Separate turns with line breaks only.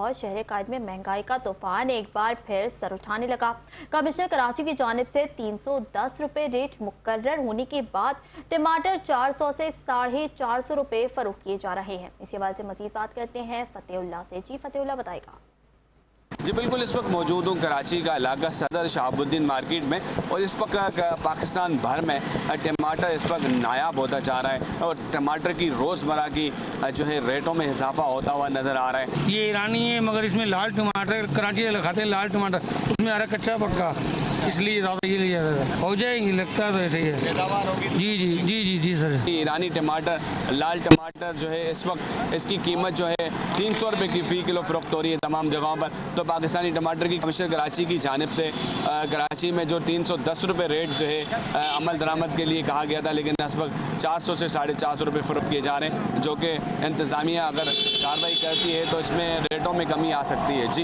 और शहर कायद में महंगाई का तूफान एक बार फिर सर उठाने लगा। कमिश्नर कराची की जानिब से 310 रुपए रेट मुकर्रर होने के बाद टमाटर 400 से 450 रुपए फरोख्त किए जा रहे हैं। इसी हवाले से मजीद बात करते हैं फतेहुल्लाह से। जी फतेहुल्लाह बताएगा।
जी बिल्कुल, इस वक्त मौजूद हूँ कराची का इलाका सदर शहाबुद्दीन मार्केट में और इस वक्त पाकिस्तान भर में टमाटर इस वक्त नायाब होता जा रहा है और टमाटर की रोज़मर्रा की जो है रेटों में इजाफा होता हुआ नज़र आ रहा है।
ये ईरानी है मगर इसमें लाल टमाटर कराची वाले खाते हैं, लाल टमाटर उसमें आ रहा है कच्चा पक्का, इसलिए ज़्यादा ये लिया जाता है। हो जाएंगी, लगता है तो ऐसे ही है। जी जी जी जी जी सर।
ईरानी टमाटर, लाल टमाटर जो है इस वक्त इसकी कीमत जो है 300 रुपये की फ़ी किलो फ़रोख्त हो रही है तमाम जगहों पर। तो पाकिस्तानी टमाटर की कमिश्नर कराची की जानिब से कराची में जो 310 रुपये रेट जो है अमल दरामद के लिए कहा गया था, लेकिन इस वक्त 400 से 450 रुपये फ़रोख्त किए जा रहे हैं, जो कि इंतज़ामिया अगर कार्रवाई करती है तो इसमें रेटों में कमी आ सकती है। जी।